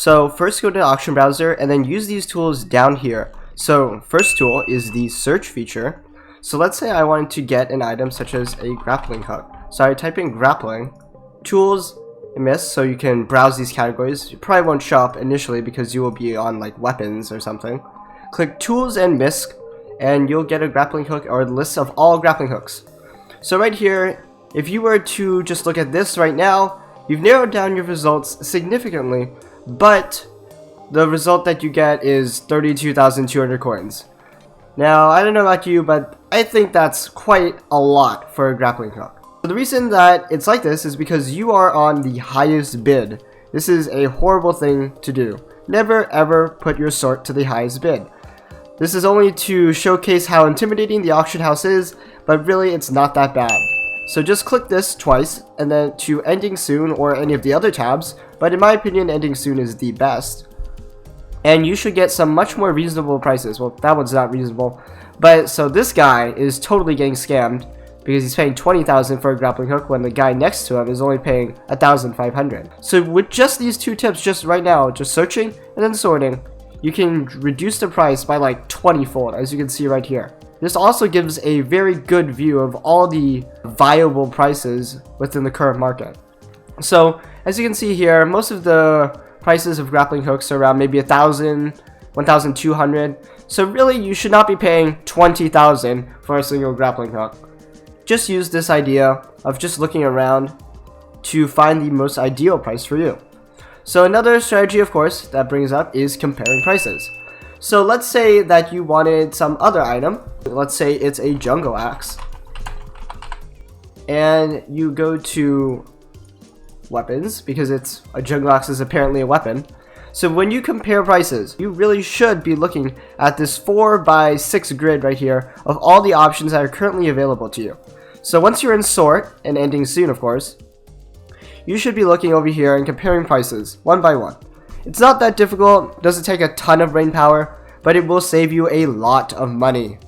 So first go to the auction browser and then use these tools down here. So first tool is the search feature. So let's say I wanted to get an item such as a grappling hook. So I type in grappling, tools, and miss, so you can browse these categories. You probably won't show up initially because you will be on like weapons or something. Click tools and misc and you'll get a grappling hook or a list of all grappling hooks. So right here, if you were to just look at this right now, you've narrowed down your results significantly, but the result that you get is 32,200 coins. Now, I don't know about you, but I think that's quite a lot for a grappling hook. The reason that it's like this is because you are on the highest bid. This is a horrible thing to do. Never ever put your sort to the highest bid. This is only to showcase how intimidating the auction house is, but really it's not that bad. So just click this twice and then to ending soon or any of the other tabs, but in my opinion ending soon is the best. And you should get some much more reasonable prices. Well, that one's not reasonable, but so this guy is totally getting scammed because he's paying 20,000 for a grappling hook when the guy next to him is only paying 1,500. So with just these two tips, just right now, just searching and then sorting, you can reduce the price by like 20-fold, as you can see right here. This also gives a very good view of all the viable prices within the current market. So as you can see here, most of the prices of grappling hooks are around maybe 1,000, 1,200. So really you should not be paying 20,000 for a single grappling hook. Just use this idea of just looking around to find the most ideal price for you. So another strategy, of course, that brings up is comparing prices. So let's say that you wanted some other item. Let's say it's a jungle axe. And you go to weapons because it's a jungle axe is apparently a weapon. So when you compare prices, you really should be looking at this 4x6 grid right here of all the options that are currently available to you. So once you're in sort, and ending soon of course, you should be looking over here and comparing prices one by one. It's not that difficult, doesn't take a ton of brain power, but it will save you a lot of money.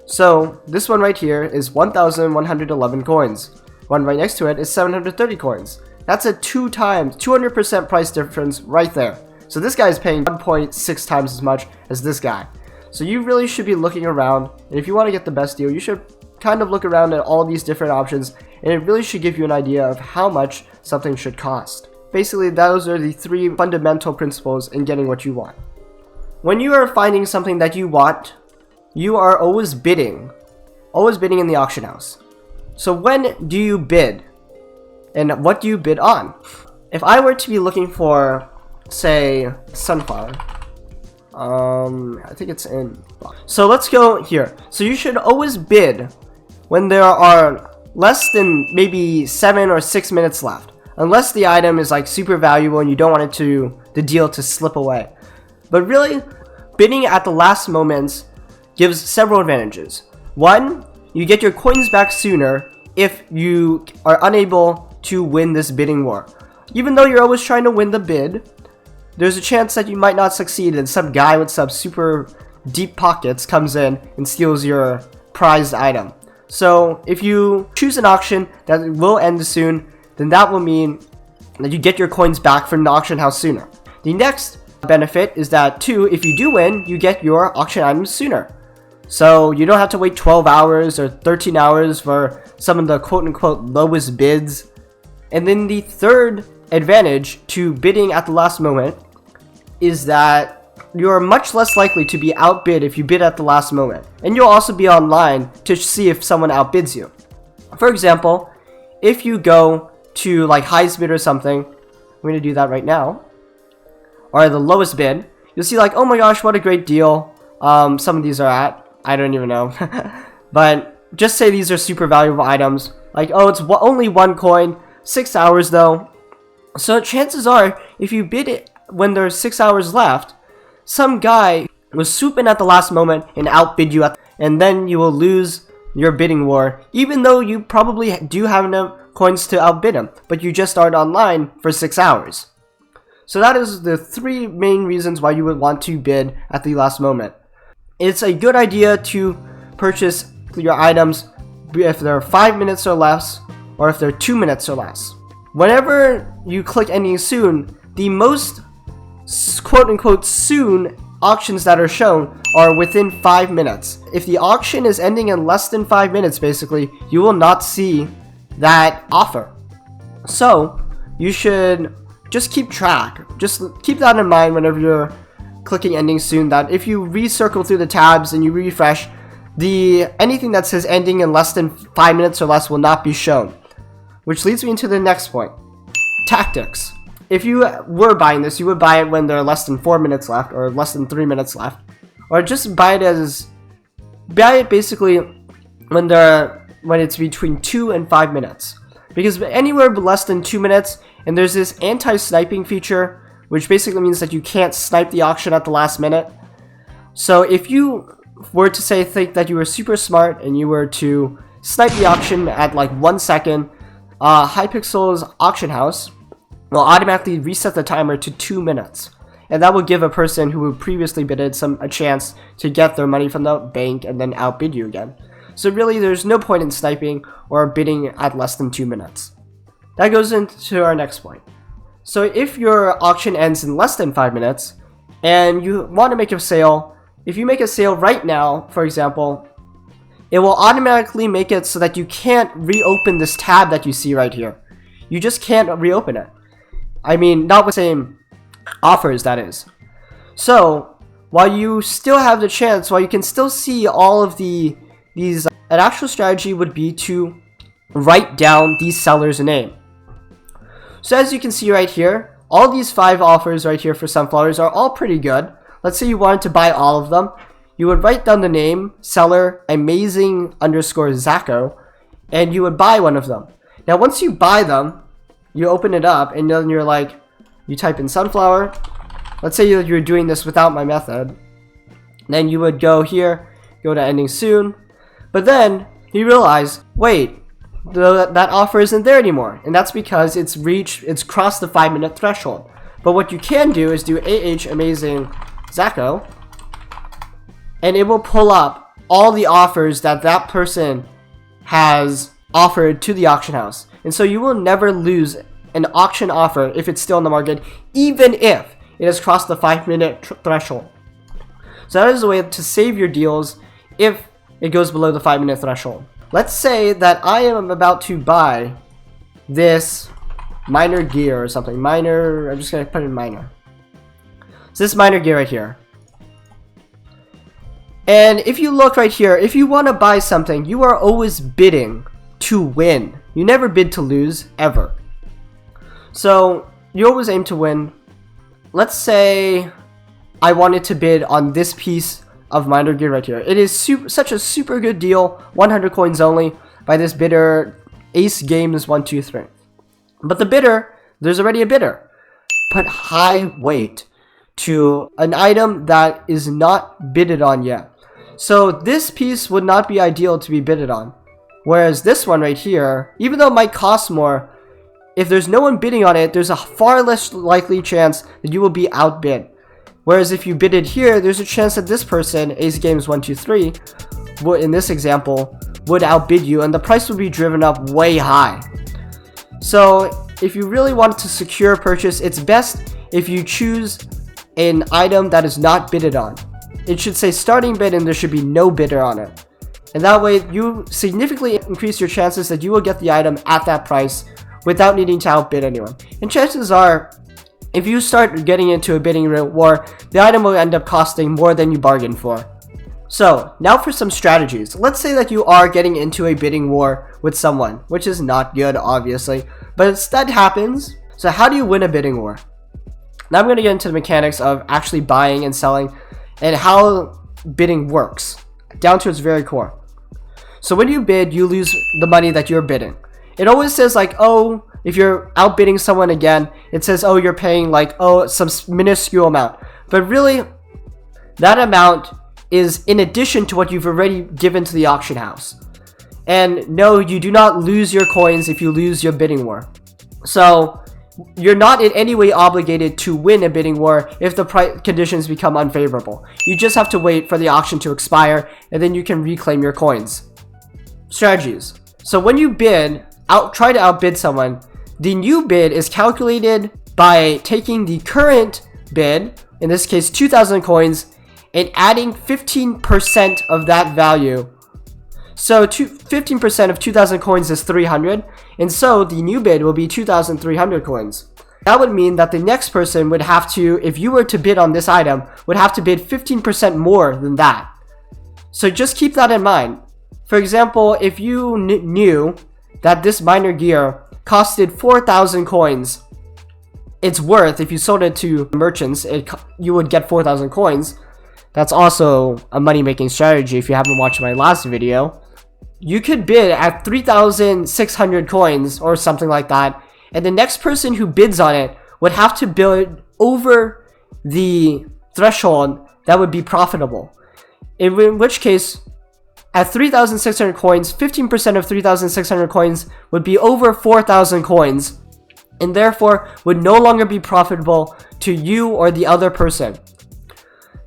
So this one right here is 1,111 coins. One right next to it is 730 coins. That's a 200% price difference right there. So this guy is paying 1.6 times as much as this guy. So you really should be looking around, and if you want to get the best deal, you should kind of look around at all these different options, and it really should give you an idea of how much something should cost. Basically, those are the three fundamental principles in getting what you want. When you are finding something that you want, you are always bidding in the auction house. So when do you bid? And what do you bid on? If I were to be looking for, say, sunflower, I think it's in. So let's go here. So you should always bid when there are less than maybe 7 or 6 minutes left, unless the item is like super valuable and you don't want the deal to slip away. But really, bidding at the last moments gives several advantages. One, you get your coins back sooner if you are unable to win this bidding war. Even though you're always trying to win the bid, there's a chance that you might not succeed and some guy with some super deep pockets comes in and steals your prized item. So if you choose an auction that will end soon, then that will mean that you get your coins back from the auction house sooner. The next benefit is that too, if you do win, you get your auction items sooner. So you don't have to wait 12 hours or 13 hours for some of the quote-unquote lowest bids. And then the third advantage to bidding at the last moment is that you're much less likely to be outbid if you bid at the last moment. And you'll also be online to see if someone outbids you. For example, if you go to like highest bid or something, I'm going to do that right now, or the lowest bid, you'll see like, oh my gosh, what a great deal some of these are at. I don't even know. But just say these are super valuable items. Like, oh, it's only 1 coin, 6 hours though. So chances are, if you bid it when there's 6 hours left, some guy will swoop in at the last moment and outbid you, and then you will lose your bidding war, even though you probably do have enough coins to outbid him, but you just aren't online for 6 hours. So that is the 3 main reasons why you would want to bid at the last moment. It's a good idea to purchase your items if they're 5 minutes or less, or if they're 2 minutes or less. Whenever you click ending soon, the most quote-unquote soon auctions that are shown are within 5 minutes. If the auction is ending in less than 5 minutes, basically, you will not see that offer. So you should just keep track. Just keep that in mind whenever you're clicking ending soon, that if you recircle through the tabs and you refresh, anything that says ending in less than 5 minutes or less will not be shown. Which leads me into the next point. Tactics. If you were buying this, you would buy it when there are less than 4 minutes left or less than 3 minutes left. Or just buy it basically when it's between 2 and 5 minutes. Because anywhere less than 2 minutes, and there's this anti-sniping feature, which basically means that you can't snipe the auction at the last minute. So if you were to think that you were super smart and you were to snipe the auction at like 1 second, Hypixel's auction house will automatically reset the timer to 2 minutes. And that will give a person who previously bidded a chance to get their money from the bank and then outbid you again. So really, there's no point in sniping or bidding at less than 2 minutes. That goes into our next point. So if your auction ends in less than 5 minutes and you want to make a sale, if you make a sale right now, for example, it will automatically make it so that you can't reopen this tab that you see right here. You just can't reopen it. I mean, not with the same offers, that is. So while you still have the chance, while you can still see all of these, an actual strategy would be to write down the seller's name. So as you can see right here, all these 5 offers right here for sunflowers are all pretty good. Let's say you wanted to buy all of them. You would write down the name, seller, amazing_Zacko, and you would buy one of them. Now once you buy them, you open it up and then you're like, you type in sunflower. Let's say you're doing this without my method. Then you would go here, go to ending soon. But then you realize, wait, that offer isn't there anymore. And that's because it's crossed the 5 minute threshold. But what you can do is do amazing_Zacko, and it will pull up all the offers that person has offered to the auction house. And so you will never lose an auction offer if it's still in the market, even if it has crossed the 5 minute threshold. So that is a way to save your deals if it goes below the 5 minute threshold. Let's say that I am about to buy this miner gear or something. Miner, I'm just going to put in miner. So this miner gear right here. And if you look right here, if you want to buy something, you are always bidding to win. You never bid to lose, ever. So you always aim to win. Let's say I wanted to bid on this piece of miner gear right here. It is such a super good deal, 100 coins only, by this bidder, Ace Games 123. But the bidder, there's already a bidder. Put high weight to an item that is not bidded on yet. So this piece would not be ideal to be bidded on. Whereas this one right here, even though it might cost more, if there's no one bidding on it, there's a far less likely chance that you will be outbid. Whereas if you bidded here, there's a chance that this person, Ace Games 123, in this example, would outbid you and the price would be driven up way high. So if you really want to secure a purchase, it's best if you choose an item that is not bidded on. It should say starting bid and there should be no bidder on it. And that way you significantly increase your chances that you will get the item at that price without needing to outbid anyone. And chances are, if you start getting into a bidding war, the item will end up costing more than you bargained for. So now for some strategies. Let's say that you are getting into a bidding war with someone, which is not good, obviously, but that happens. So how do you win a bidding war? Now I'm going to get into the mechanics of actually buying and selling and how bidding works, down to its very core. So when you bid, you lose the money that you're bidding. It always says like, oh, if you're outbidding someone again, it says, oh, you're paying like, oh, some minuscule amount. But really, that amount is in addition to what you've already given to the auction house. And no, you do not lose your coins if you lose your bidding war. So you're not in any way obligated to win a bidding war if the conditions become unfavorable. You just have to wait for the auction to expire and then you can reclaim your coins. Strategies. So when you bid, try to outbid someone, the new bid is calculated by taking the current bid in this case 2,000 coins, and adding 15% of that value. So 15% of 2,000 coins is 300, and so the new bid will be 2,300 coins. That would mean that the next person would have to, if you were to bid on this item, would have to bid 15% more than that. So just keep that in mind. For example, if you knew that this miner gear costed 4,000 coins, it's worth, if you sold it to merchants, you would get 4,000 coins. That's also a money-making strategy if you haven't watched my last video. You could bid at 3,600 coins or something like that, and the next person who bids on it would have to bid over the threshold that would be profitable. In which case, at 3,600 coins, 15% of 3,600 coins would be over 4,000 coins, and therefore would no longer be profitable to you or the other person.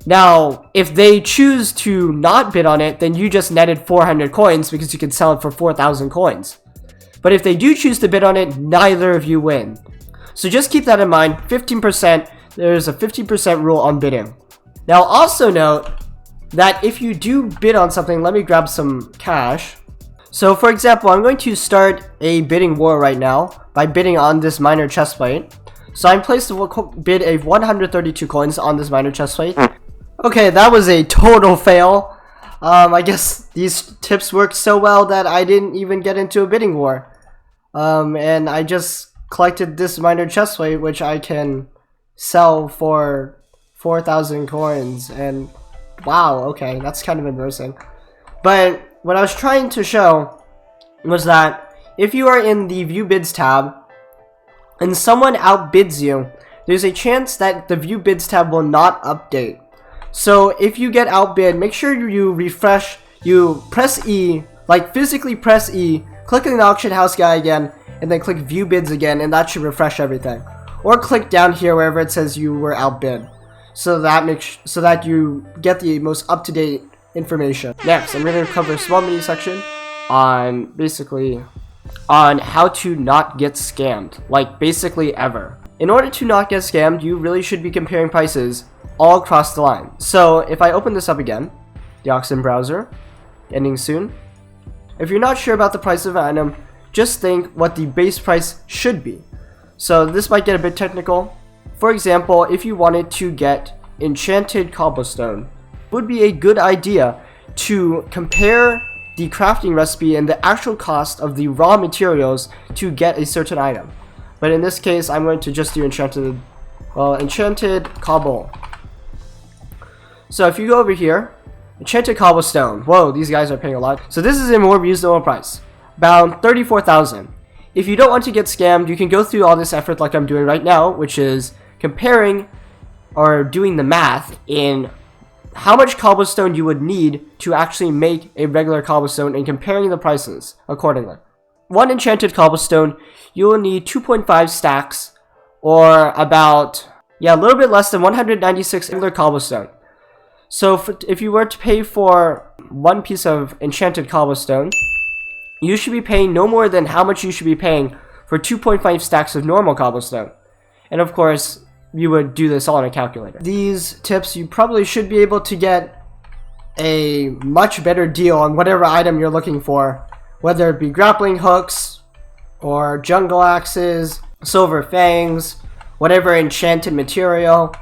Now, if they choose to not bid on it, then you just netted 400 coins because you can sell it for 4,000 coins. But if they do choose to bid on it, neither of you win. So just keep that in mind. 15%, there's a 50% rule on bidding. Now also note that if you do bid on something, let me grab some cash. So for example, I'm going to start a bidding war right now by bidding on this miner chestplate. So I'm placed to bid a 132 coins on this miner chestplate. Okay, that was a total fail. I guess these tips worked so well that I didn't even get into a bidding war. And I just collected this miner chestplate, which I can sell for 4,000 coins. And wow, okay, that's kind of embarrassing. But what I was trying to show was that if you are in the View Bids tab and someone outbids you, there's a chance that the View Bids tab will not update. So if you get outbid, make sure you refresh, you press E, like physically press E, click on the auction house guy again, and then click View Bids again, and that should refresh everything. Or click down here wherever it says you were outbid, so that you get the most up-to-date information. Next, I'm going to cover a small mini section on how to not get scammed, like basically ever. In order to not get scammed, you really should be comparing prices all across the line. So if I open this up again, the auction browser, ending soon. If you're not sure about the price of an item, just think what the base price should be. So this might get a bit technical. For example, if you wanted to get enchanted cobblestone, it would be a good idea to compare the crafting recipe and the actual cost of the raw materials to get a certain item. But in this case, I'm going to just do enchanted cobble. So if you go over here, enchanted cobblestone. Whoa, these guys are paying a lot. So this is a more reasonable price, about 34,000. If you don't want to get scammed, you can go through all this effort like I'm doing right now, which is comparing or doing the math in how much cobblestone you would need to actually make a regular cobblestone and comparing the prices accordingly. One enchanted cobblestone, you will need 2.5 stacks, or about, a little bit less than 196 regular cobblestone. So if you were to pay for one piece of enchanted cobblestone, you should be paying no more than how much you should be paying for 2.5 stacks of normal cobblestone. And of course, you would do this all on a calculator. These tips, you probably should be able to get a much better deal on whatever item you're looking for, whether it be grappling hooks or jungle axes, silver fangs, whatever enchanted material.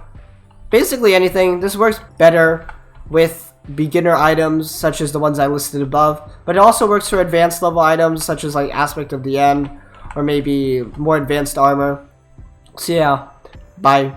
Basically anything. This works better with beginner items such as the ones I listed above, but it also works for advanced level items such as like Aspect of the End or maybe more advanced armor. So yeah, bye.